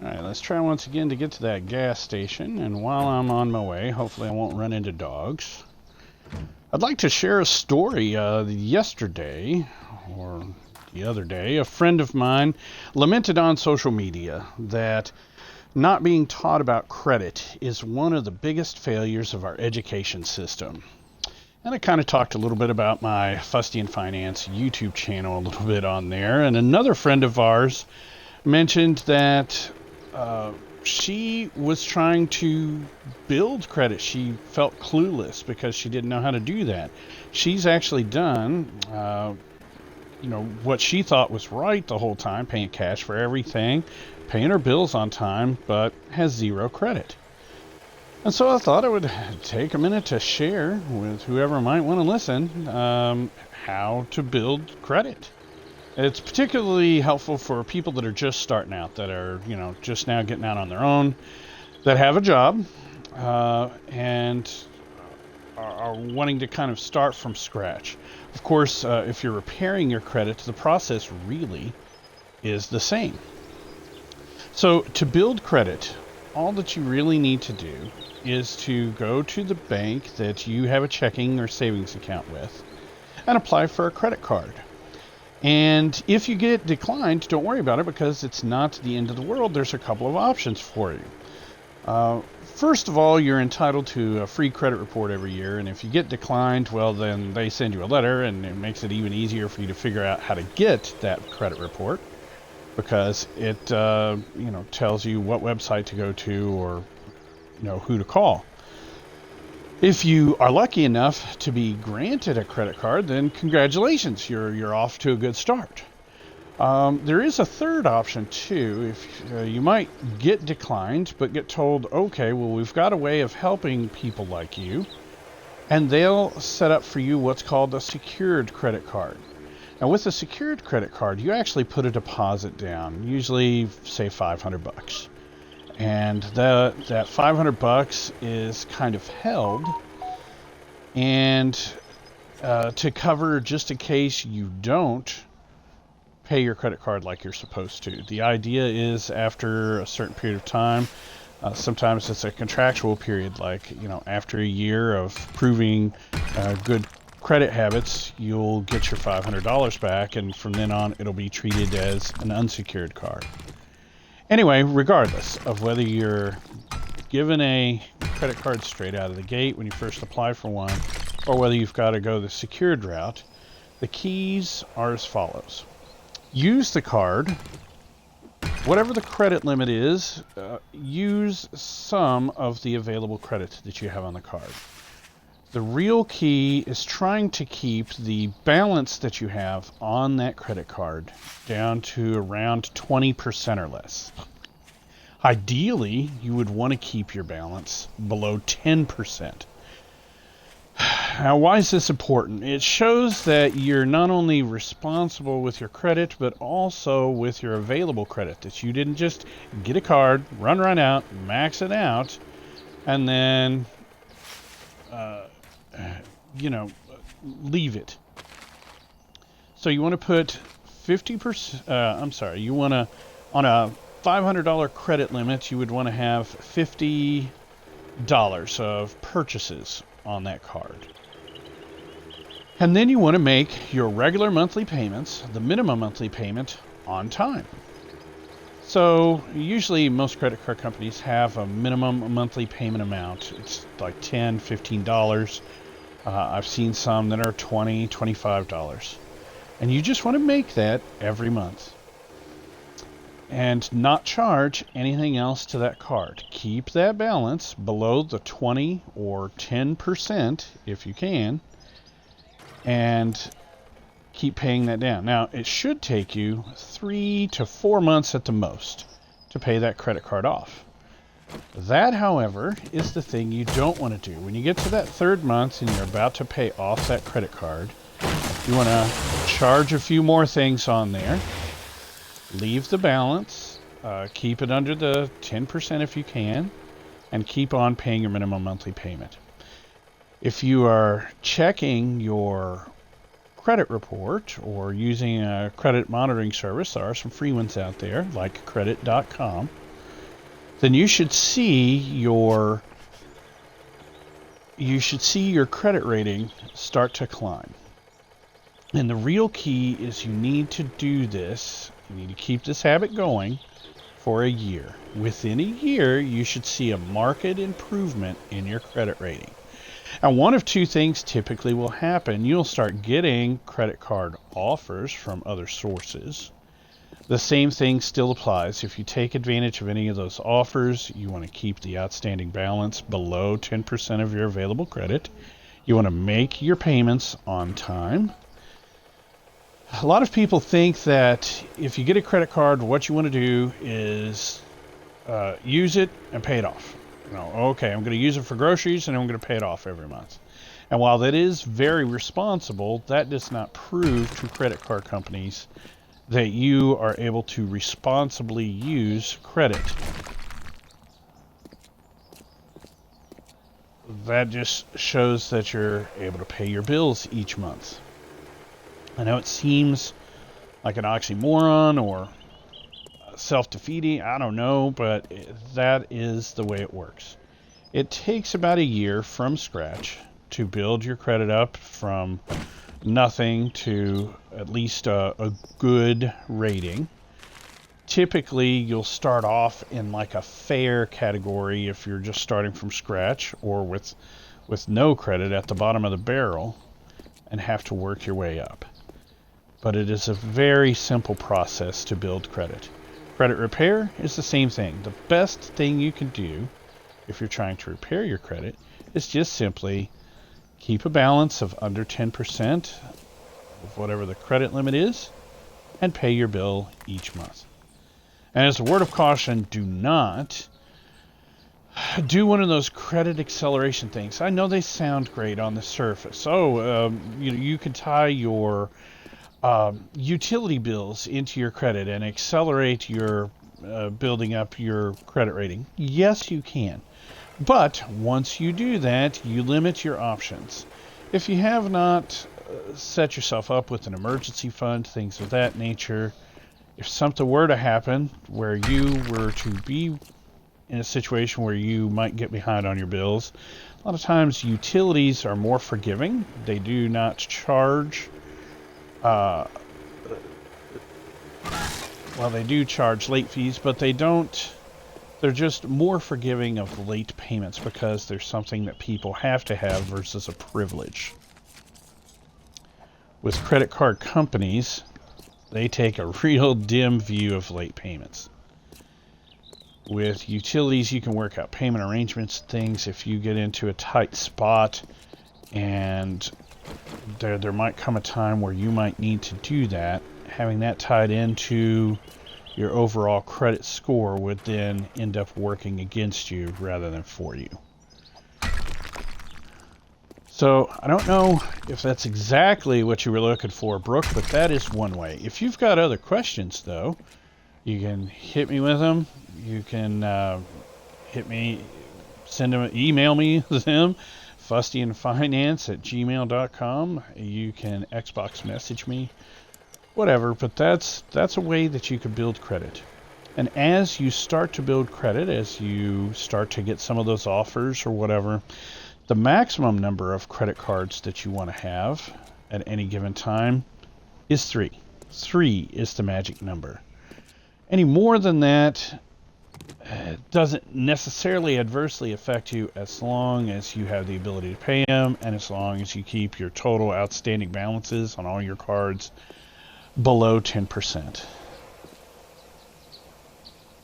Alright, let's try once again to get to that gas station, and while I'm on my way, hopefully I won't run into dogs. I'd like to share a story. Yesterday, or the other day, a friend of mine lamented on social media that not being taught about credit is one of the biggest failures of our education system. And I kind of talked a little bit about my Fustian Finance YouTube channel a little bit on there, and another friend of ours mentioned that she was trying to build credit. She felt clueless because she didn't know how to do that. She's actually done, what she thought was right the whole time, paying cash for everything, paying her bills on time, but has zero credit. And so I thought I would take a minute to share with whoever might want to listen how to build credit. It's particularly helpful for people that are just starting out, that are, just now getting out on their own, that have a job, and are wanting to kind of start from scratch. Of course, if you're repairing your credit, the process really is the same. So to build credit, all that you really need to do is to go to the bank that you have a checking or savings account with and apply for a credit card. And if you get declined, don't worry about it, because it's not the end of the world. There's a couple of options for you. First of all, you're entitled to a free credit report every year, and if you get declined, well, then they send you a letter, and it makes it even easier for you to figure out how to get that credit report, because it tells you what website to go to, or who to call. If you are lucky enough to be granted a credit card, then congratulations, you're off to a good start. There is a third option too. If you might get declined, but get told, okay, well, we've got a way of helping people like you, and they'll set up for you what's called a secured credit card. Now, with a secured credit card, you actually put a deposit down, usually say $500. And that $500 is kind of held, and to cover just in case you don't pay your credit card like you're supposed to. The idea is after a certain period of time, sometimes it's a contractual period, like after a year of proving good credit habits, you'll get your $500 back, and from then on it'll be treated as an unsecured card. Anyway, regardless of whether you're given a credit card straight out of the gate when you first apply for one, or whether you've got to go the secured route, the keys are as follows. Use the card. Whatever the credit limit is, use some of the available credit that you have on the card. The real key is trying to keep the balance that you have on that credit card down to around 20% or less. Ideally, you would want to keep your balance below 10%. Now, why is this important? It shows that you're not only responsible with your credit, but also with your available credit, that you didn't just get a card, run right out, max it out, and then leave it. So you want to put 50%, you want to, on a $500 credit limit, you would want to have $50 of purchases on that card. And then you want to make your regular monthly payments, the minimum monthly payment, on time. So usually most credit card companies have a minimum monthly payment amount. It's like $10, $15. I've seen some that are $20, $25. And you just want to make that every month. And not charge anything else to that card. Keep that balance below the 20 or 10% if you can. And keep paying that down. Now, it should take you 3 to 4 months at the most to pay that credit card off. That, however, is the thing you don't want to do. When you get to that third month and you're about to pay off that credit card, you want to charge a few more things on there. Leave the balance, keep it under the 10% if you can, and keep on paying your minimum monthly payment. If you are checking your credit report or using a credit monitoring service, there are some free ones out there like credit.com. then you should see your credit rating start to climb. And the real key is you need to do this. You need to keep this habit going for a year. Within a year, you should see a marked improvement in your credit rating. And one of two things typically will happen. You'll start getting credit card offers from other sources. The same thing still applies. If you take advantage of any of those offers, you want to keep the outstanding balance below 10% of your available credit. You want to make your payments on time. A lot of people think that if you get a credit card, what you want to do is use it and pay it off. Okay, I'm going to use it for groceries and I'm going to pay it off every month. And while that is very responsible, that does not prove to credit card companies that you are able to responsibly use credit. That just shows that you're able to pay your bills each month. I know it seems like an oxymoron or self-defeating, I don't know, but that is the way it works. It takes about a year from scratch to build your credit up from nothing to at least a good rating. Typically, you'll start off in like a fair category if you're just starting from scratch, or with no credit at the bottom of the barrel, and have to work your way up. But it is a very simple process to build credit. Credit repair is the same thing. The best thing you can do if you're trying to repair your credit is just simply keep a balance of under 10% of whatever the credit limit is and pay your bill each month. And as a word of caution, do not do one of those credit acceleration things. I know they sound great on the surface. You can tie your utility bills into your credit and accelerate your building up your credit rating. Yes, you can. But once you do that, you limit your options. If you have not set yourself up with an emergency fund, things of that nature, if something were to happen where you were to be in a situation where you might get behind on your bills, a lot of times utilities are more forgiving. They do not charge they do charge late fees, but they're just more forgiving of late payments because there's something that people have to have versus a privilege. With credit card companies, they take a real dim view of late payments. With utilities, you can work out payment arrangements, things if you get into a tight spot, and there might come a time where you might need to do that. Having that tied into your overall credit score would then end up working against you rather than for you. So I don't know if that's exactly what you were looking for, Brooke, but that is one way. If you've got other questions, though, you can hit me with them. You can email me them, fustyandfinance@gmail.com. You can Xbox message me, whatever, but that's a way that you can build credit. And as you start to build credit, as you start to get some of those offers or whatever, the maximum number of credit cards that you want to have at any given time is 3. 3 is the magic number. Any more than that doesn't necessarily adversely affect you as long as you have the ability to pay them and as long as you keep your total outstanding balances on all your cards below 10%.